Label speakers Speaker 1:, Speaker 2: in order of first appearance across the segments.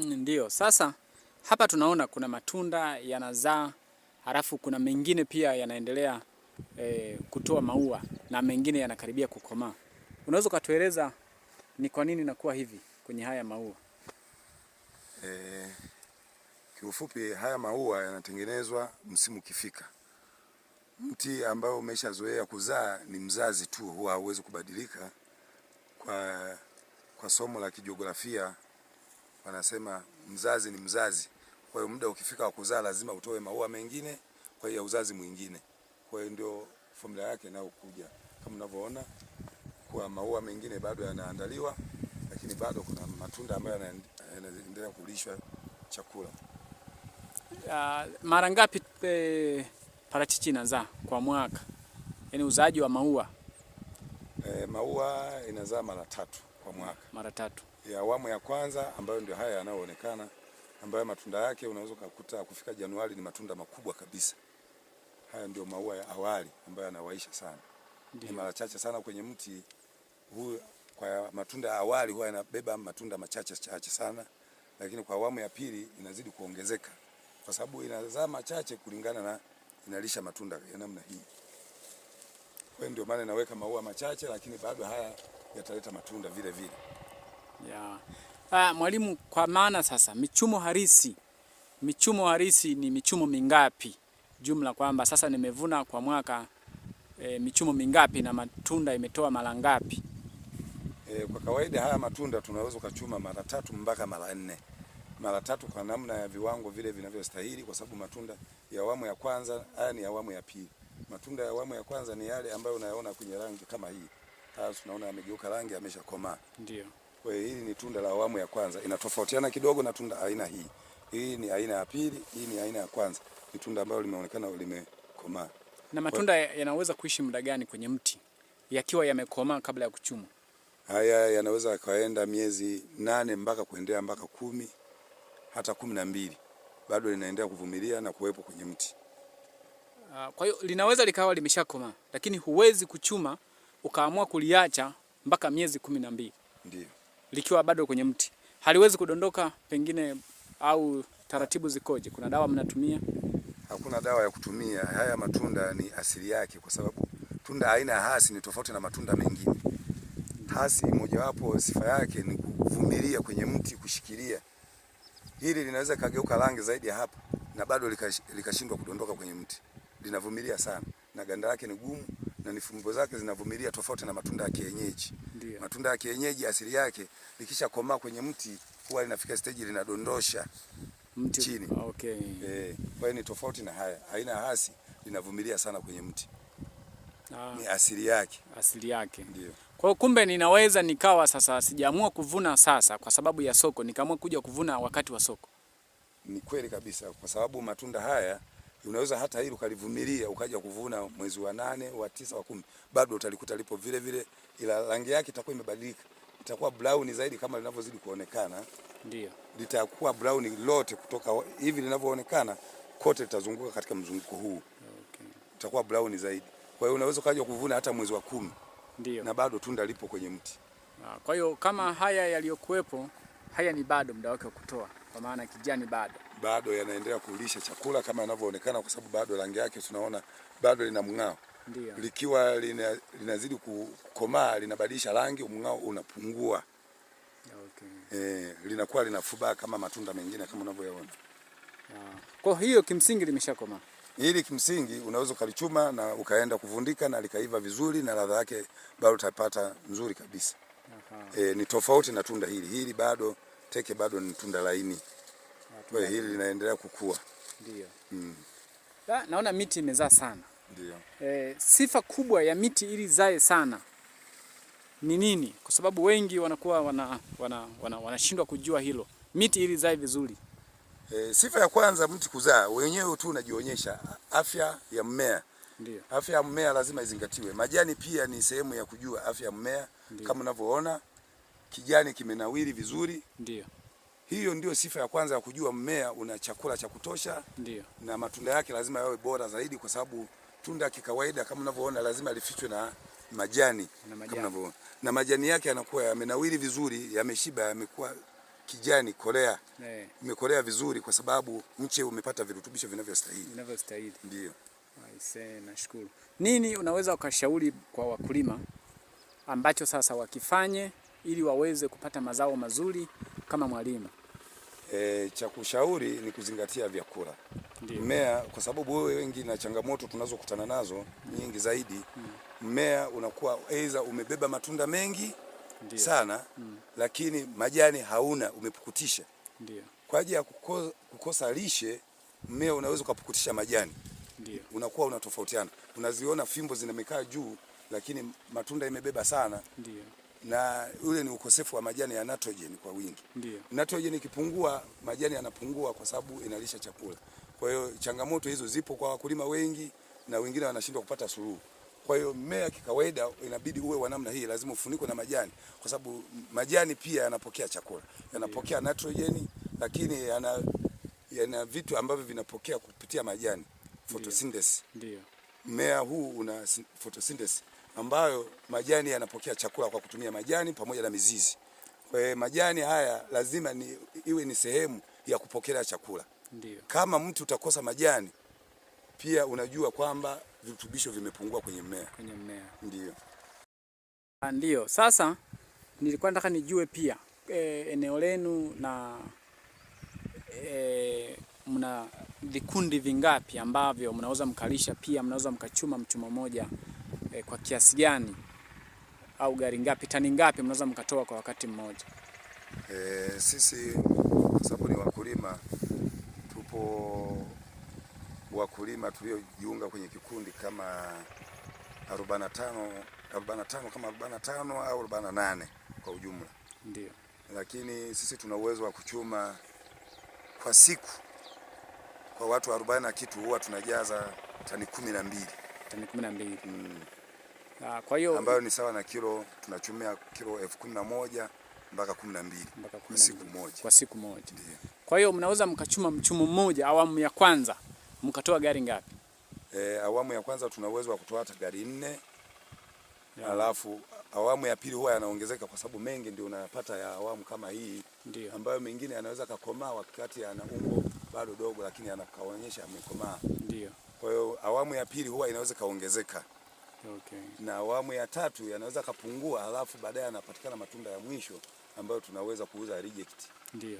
Speaker 1: Ndiyo, sasa hapa tunaona kuna matunda yanazaa, halafu kuna mengine pia yanaendelea kutoa maua na mengine yanakaribia kukomaa. Unaweza ukatueleza ni kwa nini inakuwa hivi kwenye haya maua?
Speaker 2: Kiufupi, haya maua yanatengenezwa msimu ukifika. Mti ambao umeshazoea kuzaa ni mzazi tu, huwa hauwezi kubadilika. Kwa somo la kijiografia wanasema mzazi ni mzazi. Kwa hiyo muda ukifika wa kuzaa lazima utoe maua mengine kwa hiyo uzazi mwingine. Kwa hiyo ndio formula yake nayo kuja. Kama unavyoona kwa maua mengine bado yanaandaliwa, lakini bado kuna matunda ambayo yanaendelea kulishwa chakula.
Speaker 1: Mara ngapi parachichi inazaa kwa mwaka? Yaani uzaaji wa maua?
Speaker 2: Maua inazaa mara 3 kwa mwaka.
Speaker 1: Mara 3.
Speaker 2: Ya awamu ya kwanza ambayo ndio haya yanayoonekana, ambayo matunda yake unaweza kukuta kufika Januari ni matunda makubwa kabisa. Haya ndio maua ya awali ambayo yanawaisha sana. Ni mara chache sana kwenye mti huu. Kwa matunda ya awali huwa yanabeba matunda machache sana, lakini kwa awamu ya pili inazidi kuongezeka kwa sababu inazaa machache kulingana na inalisha matunda ya namna hii. Kwa hiyo ndio maana inaweka maua machache, lakini bado haya yataleta matunda vile vile.
Speaker 1: Mwalimu, kwa maana sasa michumo harisi ni michumo mingapi jumla, kwamba sasa nimevuna kwa mwaka michumo mingapi na matunda imetoa mara ngapi?
Speaker 2: Kwa kawaida haya matunda tunaweza kuchuma mara 3 mpaka mara 4. Mara 3 kwa namna ya viwango vile vinavyostahili, kwa sababu matunda ya awamu ya kwanza haya ni awamu ya pili. Matunda ya awamu ya kwanza ni yale ambayo unayaona kwenye rangi kama hii. Haya tunaona yamegeuka rangi, yameshakomaa.
Speaker 1: Ndio.
Speaker 2: Kwa hiyo hili ni tunda la awamu ya kwanza. Inatofautiana kidogo na tunda aina hii. Hii ni aina ya pili, hii ni aina ya kwanza. Ni tunda ambalo limeonekana limekomaa.
Speaker 1: Na matunda yanaweza kuishi muda gani kwenye mti yakiwa yamekomaa kabla ya kuchumwa?
Speaker 2: Haya yanaweza kaenda miezi 8 mpaka kuendelea mpaka 10 hata 12. Bado linaendelea kuvumilia na kuwepo kwenye mti.
Speaker 1: Kwa hiyo linaweza likawa limeshakomaa, lakini huwezi kuchuma ukaamua kuliacha mpaka miezi 12.
Speaker 2: Ndio. Likiwa
Speaker 1: bado kwenye mti. Haliwezi kudondoka pengine, au taratibu zikoje? Kuna dawa mnatumia?
Speaker 2: Hakuna dawa ya kutumia. Haya matunda ni asili yake, kwa sababu tunda aina ya hasi ni tofauti na matunda mengine. Hasi mojawapo sifa yake ni kuvumilia kwenye mti, kushikilia. Hili linaweza kageuka rangi zaidi ya hapa na bado likashindwa kudondoka kwenye mti. Linavumilia sana na ganda lake ni gumu na nifumbo zake zinavumilia, tofauti na matunda ya kienyeji. Ndiyo. Matunda ya kienyeji asili yake likisha komaa kwenye mti huwa linafika stage linadondosha mti chini.
Speaker 1: Okay.
Speaker 2: Kwa hiyo ni tofauti na haya. Aina ya hasi linavumilia sana kwenye mti. Ni asili yake.
Speaker 1: Asili yake.
Speaker 2: Ndio.
Speaker 1: Kwa kumbe ninaweza nikawa sasa sijaamua kuvuna sasa kwa sababu ya soko, nikaamua kuja kuvuna wakati wa soko.
Speaker 2: Ni kweli kabisa, kwa sababu matunda haya unaweza hata hili ukalivumilia ukaja kuvuna mwezi wa 8, wa 9, wa 10, bado utalikuta lipo vile vile, ila rangi yake itakuwa imebadilika. Itakuwa brown zaidi kama linavyozidi kuonekana.
Speaker 1: Ndio.
Speaker 2: Litakuwa brown lote kutoka hivi linavyoonekana kote litazunguka katika mzunguko huu.
Speaker 1: Okay.
Speaker 2: Itakuwa brown zaidi. Kwa hiyo unaweza kaja kuvuna hata mwezi wa 10.
Speaker 1: Ndio.
Speaker 2: Na bado tunda lipo kwenye mti.
Speaker 1: Kwa hiyo kama haya yaliyokuwepo, haya ni bado muda wake wa kutoa, kwa maana kijani
Speaker 2: bado yanaendelea kulisha chakula kama yanavyoonekana, kwa sababu bado rangi yake tunaona bado lina mng'ao.
Speaker 1: Ndio.
Speaker 2: Likiwa linazidi kukomaa linabadilisha rangi, mng'ao unapungua.
Speaker 1: Okay.
Speaker 2: Linakuwa linafubaa kama matunda mengine kama unavyoyaona.
Speaker 1: Kwa hiyo kimsingi limeshakomaa.
Speaker 2: Hili kimsingi unaweza ukalichuma na ukaenda kuvundika na likaiva vizuri na ladha yake bado utapata nzuri kabisa. Ni tofauti na tunda hili. Hili bado teke bado ni tunda laini. Kwa hiyo hili linaendelea kukua.
Speaker 1: Ndio. Naona miti imezaa sana.
Speaker 2: Ndio.
Speaker 1: Sifa kubwa ya miti ili zae sana ni nini? Kwa sababu wengi wanakuwa wanashindwa kujua hilo. Miti ili zae vizuri.
Speaker 2: Sifa ya kwanza mti kuzaa, wenyewe tu unajionyesha afya ya mmea.
Speaker 1: Ndio.
Speaker 2: Afya ya mmea lazima izingatiwe. Majani pia ni sehemu ya kujua afya ya mmea. Ndiyo. Kama unavyoona kijani kimenawiri vizuri.
Speaker 1: Ndio.
Speaker 2: Hiyo ndio sifa ya kwanza ya kujua mmea una chakula cha kutosha.
Speaker 1: Ndio.
Speaker 2: Na matunda yake lazima yawe bora zaidi, kwa sababu tunda kikawaida kama unavyoona lazima lifichwe na majani. Kama unavyoona. Na majani yake yanakuwa yamenawiri vizuri, yameshiba, yamekuwa kijani kolea. Imekolea vizuri kwa sababu mche umepata virutubisho vinavyostahili. Ndio.
Speaker 1: Aise, nashukuru. Nini unaweza ukashauri kwa wakulima ambacho sasa wakifanye ili waweze kupata mazao mazuri kama mwalimu?
Speaker 2: Cha kushauri ni kuzingatia vyakula. Mmea kwa sababu wewe wengi na changamoto tunazokutana nazo nyingi zaidi. Mmea unakuwa aidha umebeba matunda mengi sana lakini majani hauna, umepukutisha.
Speaker 1: Ndio.
Speaker 2: Kwa ajili ya kukosa lishe, mmea unaweza kupukutisha majani.
Speaker 1: Ndio.
Speaker 2: Unakuwa unatofautiana. Unaziona fimbo zinamekaa juu lakini matunda imebeba sana.
Speaker 1: Ndio.
Speaker 2: Na ule ni ukosefu wa majani ya nitrogen kwa wingi.
Speaker 1: Ndio.
Speaker 2: Nitrogen ikipungua, majani yanapungua kwa sababu inalisha chakula. Kwa hiyo changamoto hizo zipo kwa wakulima wengi na wengine wanashindwa kupata suluhu. Kwa hiyo mmea kikawaida inabidi uwe wa namna hii, lazima ufunikwe na majani kwa sababu majani pia yanapokea chakula. Yanapokea nitrogen lakini yana vitu ambavyo vinapokea kupitia majani, photosynthesis.
Speaker 1: Ndio.
Speaker 2: Mmea huu una photosynthesis ambayo majani yanapokea chakula kwa kutumia majani pamoja na mizizi. Kwa hiyo majani haya lazima iwe ni sehemu ya kupokea chakula.
Speaker 1: Ndio.
Speaker 2: Kama mtu utakosa majani pia unajua kwamba virutubisho vimepungua kwenye mmea. Ndio.
Speaker 1: Ndio. Sasa nilikuwa nataka nijue pia eneo lenu na mna vikundi vingapi ambavyo mnaweza mkalisha, pia mnaweza mkachuma mchumo moja kwa kiasi gani au gari ngapi, tani ngapi mnaweza mkatoa kwa wakati mmoja?
Speaker 2: Sisi kwa sababu ni wakulima, tupo wakulima tuliojiunga kwenye kikundi kama 45 kama 45 au 48 kwa ujumla.
Speaker 1: Ndio.
Speaker 2: Lakini sisi tuna uwezo wa kuchuma kwa siku kwa watu 40 na kitu, huwa tunajaza tani 12.
Speaker 1: Tani 12. Kwa hiyo
Speaker 2: ambayo ni sawa na tunachumia kilo 11,000 mpaka 12 kwa siku moja. Ndiyo.
Speaker 1: Kwa hiyo mnaweza mkachuma mchumo mmoja awamu ya kwanza mkatoa gari ngapi?
Speaker 2: Awamu ya kwanza tuna uwezo wa kutoa hata gari 4. Alafu awamu ya pili huwa yanaongezeka kwa sababu mengi ndio unayapata ya awamu kama hii.
Speaker 1: Ndiyo.
Speaker 2: Ambayo mengine yanaweza kukomaa wakati yana umbo bado dogo lakini yanakaonyesha yamekomaa.
Speaker 1: Ndio.
Speaker 2: Kwa hiyo awamu ya pili huwa inaweza kaongezeka.
Speaker 1: Okay.
Speaker 2: Na awamu ya tatu yanaweza kapungua, alafu baadaye yanapatikana matunda ya mwisho ambayo tunaweza kuuza reject.
Speaker 1: Ndio.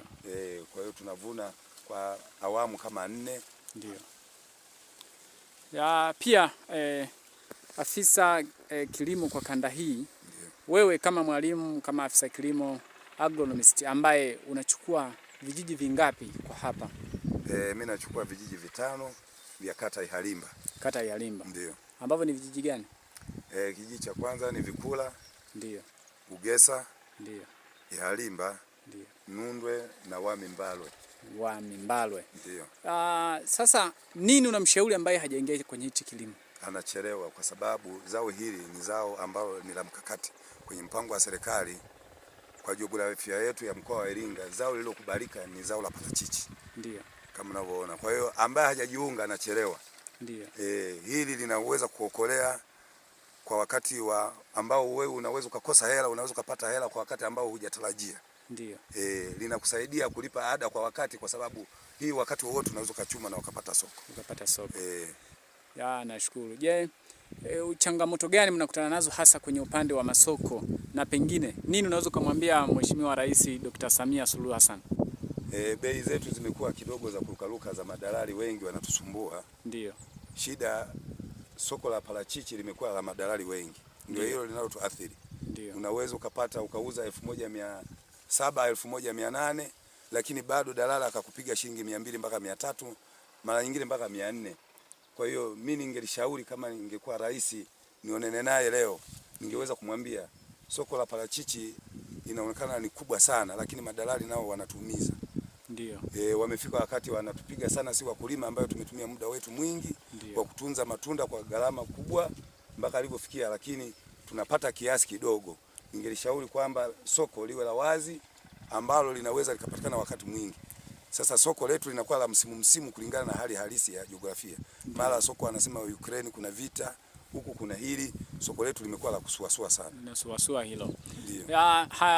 Speaker 2: Kwa hiyo tunavuna kwa awamu kama 4.
Speaker 1: Ndio. Pia afisa kilimo kwa kanda hii.
Speaker 2: Ndiyo.
Speaker 1: Wewe kama mwalimu, kama afisa kilimo agronomist ambaye unachukua vijiji vingapi kwa hapa?
Speaker 2: Mimi nachukua vijiji 5 vya kata Ihalimba.
Speaker 1: Kata Ihalimba.
Speaker 2: Ndio.
Speaker 1: Ambavyo ni vijiji gani?
Speaker 2: Kijiji cha kwanza ni Vikula.
Speaker 1: Ndio.
Speaker 2: Ugesa.
Speaker 1: Ndio.
Speaker 2: Ihalimba.
Speaker 1: Ndio.
Speaker 2: Nundwe na Wamimbalwe.
Speaker 1: Wamimbalwe.
Speaker 2: Ndio.
Speaker 1: Sasa nini unamshauri ambaye hajaingia kwenye hichi kilimo?
Speaker 2: Anachelewa kwa sababu zao hili ni zao ambalo ni la mkakati kwenye mpango wa serikali. Kwa jiografia yetu ya mkoa wa Iringa, zao lililokubalika ni zao la parachichi.
Speaker 1: Ndio.
Speaker 2: Kama unavyoona. Kwa hiyo ambaye hajajiunga anachelewa.
Speaker 1: Ndio.
Speaker 2: Hili linaweza kuokolea kwa wakati ambao wewe unaweza ukakosa hela, unaweza kupata hela kwa wakati ambao hujatarajia.
Speaker 1: Ndio.
Speaker 2: Linakusaidia kulipa ada kwa wakati kwa sababu hii wakati wowote unaweza kuchuma na ukapata soko.
Speaker 1: Ukapata soko. Nashukuru. Je, changamoto gani mnakutana nazo hasa kwenye upande wa masoko, na pengine nini unaweza kumwambia Mheshimiwa Rais Dr. Samia Suluhu Hassan?
Speaker 2: Bei zetu zimekuwa kidogo za kurukaruka, za madalali wengi wanatusumbua.
Speaker 1: Ndio.
Speaker 2: Shida, soko la parachichi limekuwa la madalali wengi. Ndio hilo linalotuathiri.
Speaker 1: Ndio. Unaweza
Speaker 2: ukauza 1,700 1,800 lakini bado dalala akakupiga shilingi 200 mpaka 300, mara nyingine mpaka 400. Kwa hiyo mimi ningelishauri kama ningekuwa rais nionane naye leo, ningeweza kumwambia soko la parachichi inaonekana ni kubwa sana lakini madalali nao wanatuumiza.
Speaker 1: Ndio.
Speaker 2: Wamefika wakati wanatupiga sana si wakulima ambayo tumetumia muda wetu mwingi kwa kutunza matunda kwa gharama kubwa mpaka alivyofikia, lakini tunapata kiasi kidogo. Ningelishauri kwamba soko liwe la wazi ambalo linaweza likapatikana wakati mwingi. Sasa soko letu linakuwa la msimu kulingana na hali halisi ya jiografia. Mara soko wanasema Ukraine kuna vita, huku kuna hili. Soko letu limekuwa la kusuasua sana.
Speaker 1: Linasuasua hilo.
Speaker 2: Ndio.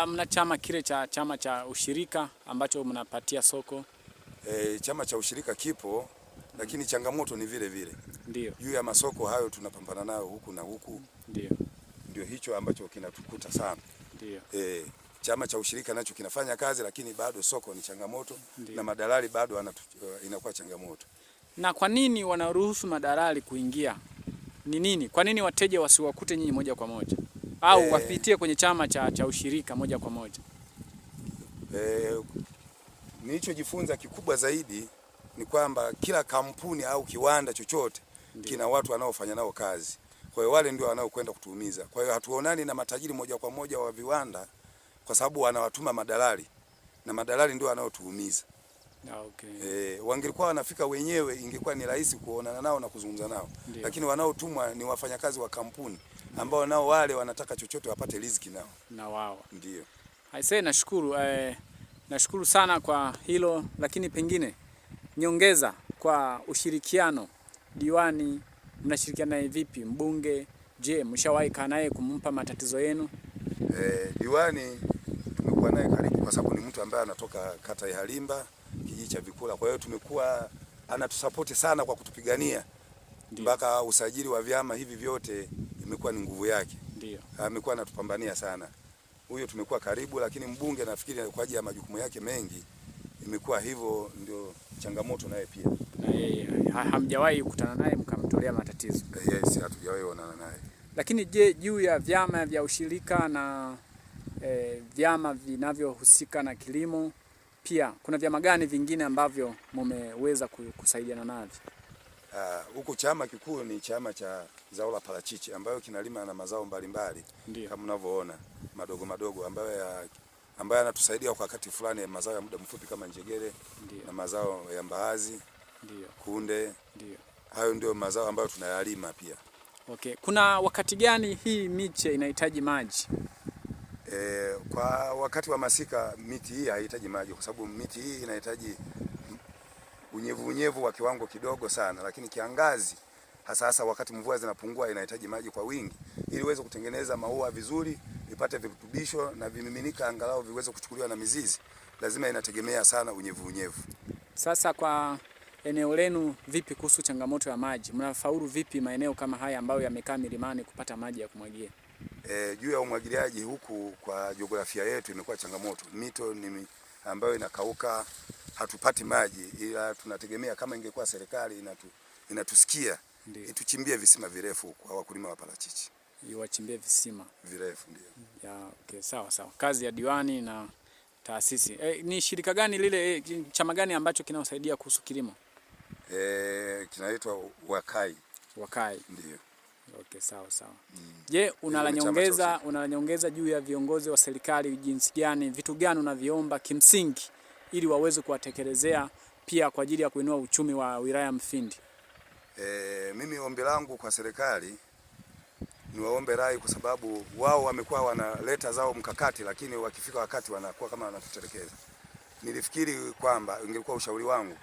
Speaker 1: Mna chama kile chama cha ushirika ambacho mnapatia soko?
Speaker 2: Chama cha ushirika kipo, lakini changamoto ni vile vile.
Speaker 1: Ndio.
Speaker 2: Juu ya masoko hayo tunapambana nayo huku na huku. Ndio hicho ambacho kinatukuta sana.
Speaker 1: Ndio.
Speaker 2: Chama cha ushirika nacho kinafanya kazi, lakini bado soko ni changamoto. Ndiyo. Na madalali bado inakuwa changamoto.
Speaker 1: Na kwa nini wanaruhusu madalali kuingia? Ni nini? Kwa nini wateja wasiwakute nyinyi moja kwa moja? Au wapitie kwenye chama cha ushirika moja kwa moja?
Speaker 2: Nilichojifunza kikubwa zaidi ni kwamba kila kampuni au kiwanda chochote kina watu wanaofanya nao kazi. Kwa hiyo wale ndio wanaokwenda kutuumiza. Kwa hiyo hatuonani na matajiri moja kwa moja wa viwanda, kwa sababu wanawatuma madalali, na madalali ndio wanaotuumiza.
Speaker 1: Okay.
Speaker 2: Wangelikuwa wanafika wenyewe ingekuwa ni rahisi kuonana nao na kuzungumza nao. Ndiyo. Lakini wanaotumwa ni wafanyakazi wa kampuni ambao nao wale wanataka chochote wapate riziki nao.
Speaker 1: Na wao.
Speaker 2: Ndio.
Speaker 1: Aisee, nashukuru sana kwa hilo, lakini pengine nyongeza kwa ushirikiano. Diwani mnashirikiana naye vipi? Mbunge, je, mshawahi kaa naye kumpa matatizo yenu?
Speaker 2: Diwani tumekuwa naye karibu kwa sababu ni mtu ambaye anatoka kata ya Halimba, kijiji cha Vikula. Kwa hiyo tumekuwa anatusapoti sana kwa kutupigania. Mpaka usajili wa vyama hivi vyote imekuwa ni nguvu yake.
Speaker 1: Ndio.
Speaker 2: Amekuwa anatupambania sana. Huyo tumekuwa karibu, lakini mbunge nafikiri kwa ajili ya majukumu yake mengi imekuwa hivyo, ndio changamoto naye pia.
Speaker 1: Na yeye hamjawahi kukutana naye mkamtolea matatizo?
Speaker 2: Yes, hatujawahi kuonana naye.
Speaker 1: Lakini je, juu ya vyama vya ushirika na vyama vinavyohusika na kilimo pia kuna vyama gani vingine ambavyo mmeweza kusaidiana navyo?
Speaker 2: Huku chama kikuu ni chama cha zao la parachichi ambayo kinalima na mazao mbalimbali kama mnavyoona madogo madogo ambayo yanatusaidia kwa wakati fulani, mazao ya muda mfupi kama njegere. Ndiyo. Na mazao ya mbaazi. Ndiyo. Kunde. Ndiyo. Hayo ndio mazao ambayo tunayalima pia.
Speaker 1: Okay. Kuna wakati gani hii miche inahitaji maji?
Speaker 2: Kwa wakati wa masika miti hii haihitaji maji kwa sababu miti hii inahitaji unyevu wa kiwango kidogo sana, lakini kiangazi hasa wakati mvua zinapungua inahitaji maji kwa wingi ili iweze kutengeneza maua vizuri, ipate virutubisho na vimiminika angalau viweze kuchukuliwa na mizizi. Lazima inategemea sana unyevu. Sasa
Speaker 1: kwa eneo lenu vipi kuhusu changamoto ya maji? Mnafaulu vipi maeneo kama haya ambayo yamekaa milimani kupata maji ya kumwagia?
Speaker 2: Juu ya umwagiliaji huku kwa jiografia yetu imekuwa changamoto. Mito ni ambayo inakauka, hatupati maji, ila tunategemea kama ingekuwa serikali inatusikia ituchimbie visima virefu kwa wakulima wa parachichi.
Speaker 1: Iwachimbie visima virefu.
Speaker 2: Ndio.
Speaker 1: Okay, sawa. Kazi ya diwani na taasisi. Ni shirika gani lile, chama gani ambacho kinasaidia kuhusu kilimo?
Speaker 2: Kinaitwa Wakai.
Speaker 1: Ndio. Okay, sawa. Je, unalanyongeza juu ya viongozi wa serikali jinsi gani, vitu gani unaviomba kimsingi ili waweze kuwatekelezea pia kwa ajili ya kuinua uchumi wa wilaya Mfindi?
Speaker 2: Mimi ombi langu kwa serikali ni waombe rai, kwa sababu wao wamekuwa wanaleta zao mkakati, lakini wakifika wakati wanakuwa kama wanatutelekeza. Nilifikiri kwamba ingekuwa ushauri wangu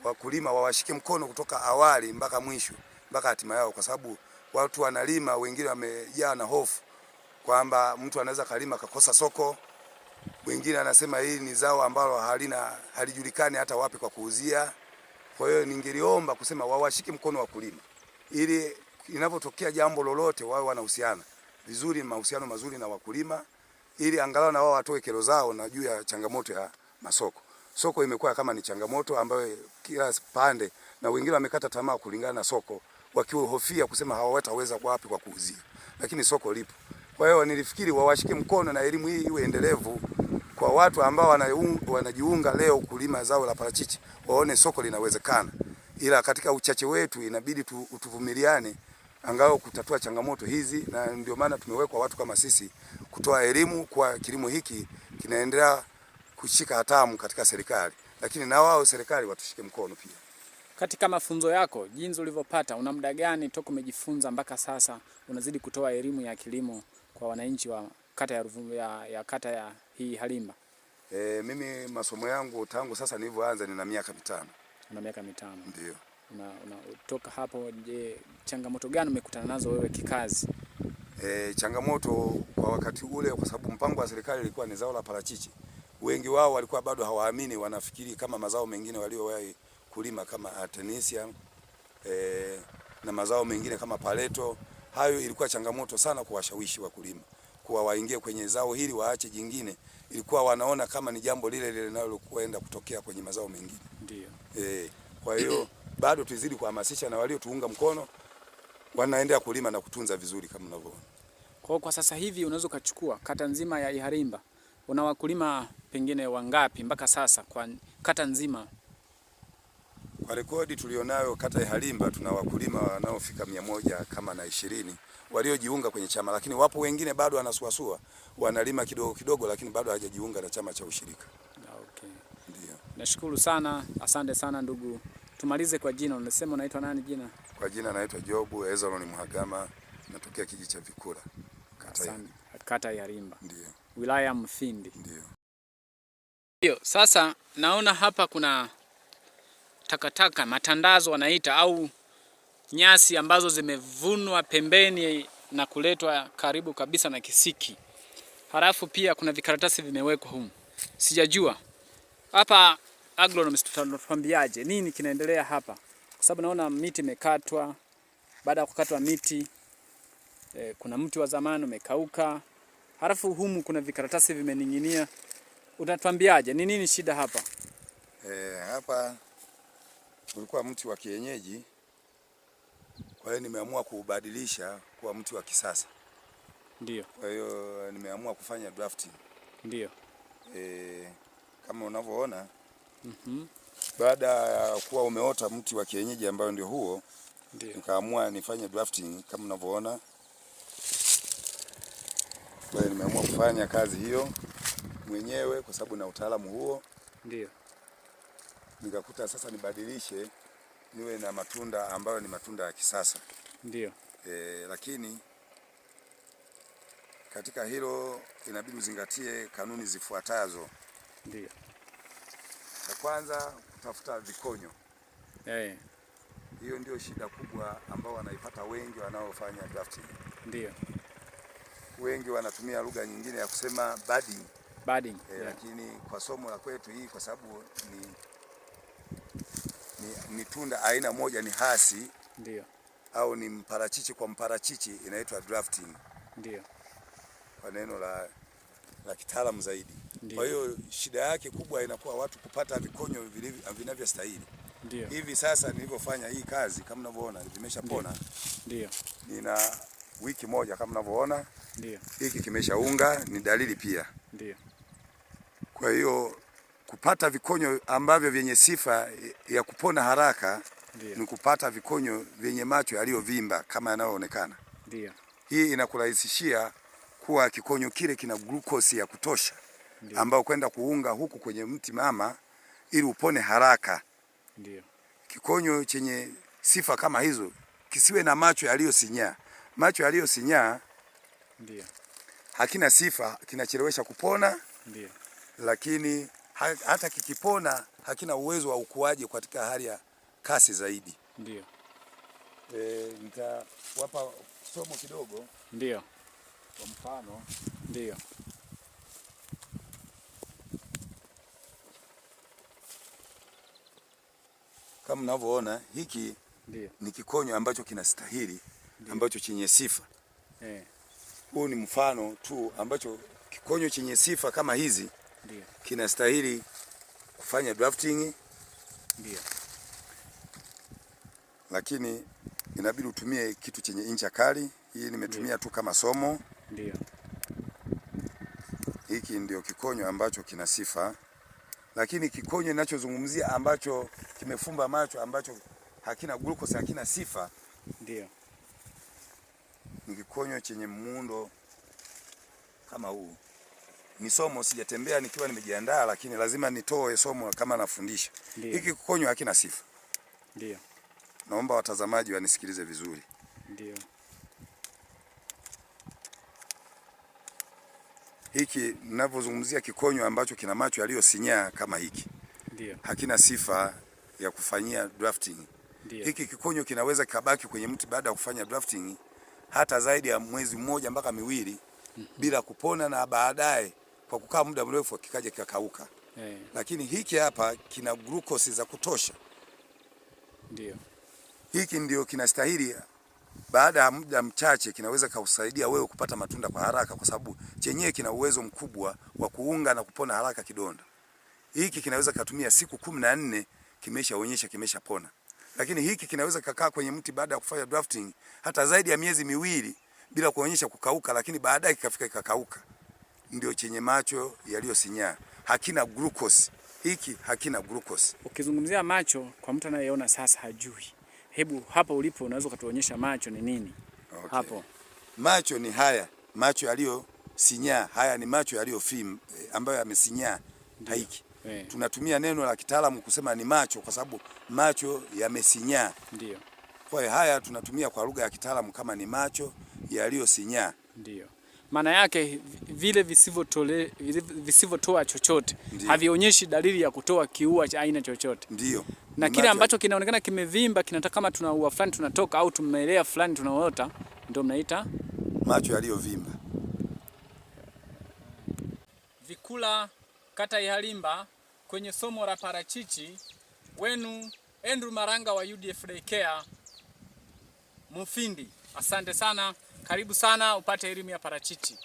Speaker 2: wakulima wawashike mkono kutoka awali mpaka mwisho, mpaka hatima yao, kwa sababu watu wanalima, wengine wamejaa na hofu kwamba mtu anaweza kalima kakosa soko. Wengine anasema hii ni zao ambalo halijulikani hata wapi kwa kuuzia. Kwa hiyo ningeliomba kusema wawashike mkono wakulima ili inapotokea jambo lolote wao wanahusiana vizuri, mahusiano mazuri na wakulima, ili angalau na wao watoe kero zao na juu ya changamoto ya masoko. Soko imekuwa kama ni changamoto ambayo kila pande, na wengine wamekata tamaa kulingana na soko, wakihofia kusema hawataweza kwa wapi kwa kuuzia, lakini soko lipo. Kwa hiyo nilifikiri wawashike mkono na elimu hii iwe endelevu kwa watu ambao wanajiunga leo kulima zao la parachichi, waone soko linawezekana. Ila katika uchache wetu inabidi tuvumiliane angalau kutatua changamoto hizi, na ndio maana tumewekwa watu kama sisi kutoa elimu kwa kilimo hiki kinaendelea kushika hatamu katika serikali, lakini na wao serikali watushike mkono pia.
Speaker 1: Katika mafunzo yako jinsi ulivyopata, una muda gani toka umejifunza mpaka sasa unazidi kutoa elimu ya kilimo kwa wananchi wa kata ya kata ya hii Halimba?
Speaker 2: Mimi masomo yangu tangu sasa nilivyoanza nina miaka 5.
Speaker 1: Una miaka 5.
Speaker 2: Ndio.
Speaker 1: unatoka hapo, je, changamoto gani umekutana nazo wewe kikazi?
Speaker 2: Changamoto kwa wakati ule, kwa sababu mpango wa serikali ilikuwa ni zao la parachichi. Wengi wao walikuwa bado hawaamini, wanafikiri kama mazao mengine waliowahi kulima kama Artemisia na mazao mengine kama Pareto. Hayo ilikuwa changamoto sana kuwashawishi wakulima kuwa waingie kwenye zao hili waache jingine. Ilikuwa wanaona kama ni jambo lile lile linalokwenda kutokea kwenye mazao mengine.
Speaker 1: Ndio.
Speaker 2: Kwa hiyo bado tuzidi kuhamasisha, na waliotuunga mkono wanaendelea kulima na kutunza vizuri kama unavyoona.
Speaker 1: Kwa sasa hivi unaweza ukachukua kata nzima ya Iharimba, una wakulima pengine wangapi mpaka sasa kwa kata nzima?
Speaker 2: Kwa rekodi tulionayo kata ya Iharimba tuna wakulima wanaofika 120 waliojiunga kwenye chama, lakini wapo wengine bado wanasuasua, wanalima kidogo kidogo, lakini bado hawajajiunga na chama cha ushirika.
Speaker 1: Okay.
Speaker 2: Ndio.
Speaker 1: Nashukuru sana, asante sana ndugu. Tumalize kwa jina, unasema unaitwa nani jina?
Speaker 2: Kwa jina naitwa Jobu Ezalon Mhagama, natokea kijiji cha Vikula,
Speaker 1: kata ya Iharimba.
Speaker 2: Ndio.
Speaker 1: Wilaya Mufindi.
Speaker 2: Ndio.
Speaker 1: Sasa naona hapa kuna takataka, matandazo wanaita, au nyasi ambazo zimevunwa pembeni na kuletwa karibu kabisa na kisiki. Halafu pia kuna vikaratasi vimewekwa humu. Sijajua hapa agronomist tutatuambiaje nini kinaendelea hapa, kwa sababu naona miti imekatwa. Baada ya kukatwa miti kuna mti wa zamani umekauka, halafu humu kuna vikaratasi vimening'inia. Utatuambiaje ni nini shida hapa?
Speaker 2: Hapa ulikuwa mti wa kienyeji, kwa hiyo nimeamua kuubadilisha kuwa mti wa kisasa.
Speaker 1: Ndio.
Speaker 2: Kwa hiyo nimeamua kufanya drafting.
Speaker 1: Ndio.
Speaker 2: Kama unavyoona, baada ya kuwa umeota mti wa kienyeji ambao ndio huo, nikaamua nifanye drafting kama unavyoona. Kwa hiyo nimeamua kufanya kazi hiyo mwenyewe kwa sababu na utaalamu huo.
Speaker 1: Ndio.
Speaker 2: Nikakuta sasa nibadilishe niwe na matunda ambayo ni matunda ya kisasa.
Speaker 1: Ndio.
Speaker 2: Lakini katika hilo inabidi uzingatie kanuni zifuatazo.
Speaker 1: Ndio.
Speaker 2: Ya kwanza, kutafuta vikonyo.
Speaker 1: Hiyo
Speaker 2: ndio shida kubwa ambao wanaipata wengi wanaofanya drafting.
Speaker 1: Ndio.
Speaker 2: Wengi wanatumia lugha nyingine ya kusema budding. Lakini kwa somo la kwetu hii, kwa sababu ni tunda aina moja, ni hasi.
Speaker 1: Ndio.
Speaker 2: Au ni mparachichi kwa mparachichi, inaitwa drafting.
Speaker 1: Ndio.
Speaker 2: Kwa neno la kitaalamu zaidi.
Speaker 1: Ndiyo.
Speaker 2: Kwa hiyo shida yake kubwa inakuwa watu kupata vikonyo vinavyostahili.
Speaker 1: Ndio.
Speaker 2: Hivi sasa nilivyofanya hii kazi kama unavyoona vimeshapona.
Speaker 1: Ndio.
Speaker 2: Nina wiki moja kama unavyoona.
Speaker 1: Ndio.
Speaker 2: Hiki kimeshaunga, ni dalili pia.
Speaker 1: Ndio.
Speaker 2: Kwa hiyo kupata vikonyo ambavyo vyenye sifa ya kupona haraka. Ndiyo. Ni kupata vikonyo vyenye macho yaliyovimba kama yanavyoonekana.
Speaker 1: Ndio.
Speaker 2: Hii inakurahisishia kuwa kikonyo kile kina glucose ya kutosha. Ndiyo. Ambao kwenda kuunga huku kwenye mti mama ili upone haraka.
Speaker 1: Ndio.
Speaker 2: Kikonyo chenye sifa kama hizo kisiwe na macho yaliyosinyaa. Macho yaliyosinyaa
Speaker 1: ndio
Speaker 2: hakina sifa, kinachelewesha kupona.
Speaker 1: Ndio.
Speaker 2: Lakini hata kikipona hakina uwezo wa ukuaji katika hali ya kasi zaidi.
Speaker 1: Ndio.
Speaker 2: Nitawapa somo kidogo.
Speaker 1: Ndio.
Speaker 2: Kwa mfano.
Speaker 1: Ndio.
Speaker 2: Kama mnavyoona hiki.
Speaker 1: Ndio.
Speaker 2: Ni kikonyo ambacho kinastahili. Ndio. Ambacho chenye sifa. Huu ni mfano tu ambacho kikonyo chenye sifa kama hizi.
Speaker 1: Ndio.
Speaker 2: Kinastahili kufanya drafting.
Speaker 1: Ndio.
Speaker 2: Lakini inabidi utumie kitu chenye incha kali. Hii nimetumia tu kama somo.
Speaker 1: Ndio.
Speaker 2: Hiki ndio kikonyo ambacho kina sifa. Lakini kikonyo ninachozungumzia ambacho kimefumba macho, ambacho hakina glucose, hakina sifa.
Speaker 1: Ndio.
Speaker 2: Ni kikonyo chenye muundo kama huu. Ni somo, sijatembea nikiwa nimejiandaa, lakini lazima nitoe somo kama nafundisha. Hiki kikonyo hakina sifa.
Speaker 1: Ndio.
Speaker 2: Naomba watazamaji wanisikilize vizuri.
Speaker 1: Ndio.
Speaker 2: Hiki ninavyozungumzia kikonyo ambacho kina macho yaliyosinyaa kama hiki.
Speaker 1: Ndio.
Speaker 2: Hakina sifa ya kufanyia drafting. Hiki kikonyo kinaweza kikabaki kwenye mti baada ya kufanya drafting hata zaidi ya mwezi mmoja mpaka miwili bila kupona, na baadaye kwa kukaa muda mrefu kikaja kikakauka. Lakini hiki hapa kina glucose za kutosha.
Speaker 1: Ndio.
Speaker 2: Hiki ndio kinastahili, baada ya muda mchache kinaweza kusaidia wewe kupata matunda kwa haraka, kwa sababu chenyewe kina uwezo mkubwa wa kuunga na kupona haraka kidonda. Hiki kinaweza kutumia siku 14 kimeshaonyesha kimeshapona. Lakini hiki kinaweza kukaa kwenye mti baada ya kufanya drafting hata zaidi ya miezi miwili bila kuonyesha kukauka, lakini baadaye kikafika kikakauka. Ndio chenye macho yaliyosinyaa. Hakina glucose. Hiki hakina glucose.
Speaker 1: Ukizungumzia macho kwa mtu anayeona sasa hajui. Hebu hapo ulipo unaweza kutuonyesha macho ni nini? Okay. Hapo.
Speaker 2: Macho ni haya, macho yaliyosinyaa. Haya ni macho yaliyofim ambayo yamesinyaa. Hiki. Tunatumia neno la kitaalamu kusema ni macho kwa sababu macho yamesinyaa.
Speaker 1: Ndio.
Speaker 2: Kwa hiyo haya tunatumia kwa lugha ya kitaalamu kama ni macho yaliyosinyaa.
Speaker 1: Ndio. Maana yake vile visivyotoa chochote havionyeshi dalili ya kutoa kiua cha aina chochote.
Speaker 2: Ndio.
Speaker 1: Na kile ambacho kinaonekana kimevimba kinataka kama tuna ua fulani tunatoka au tumelea fulani tunaota, ndio mnaita
Speaker 2: macho yaliyovimba.
Speaker 1: Vikula kata Ihalimba kwenye somo la parachichi wenu Andrew Maranga wa UDF Daycare Mufindi. Asante sana, karibu sana upate elimu ya parachichi.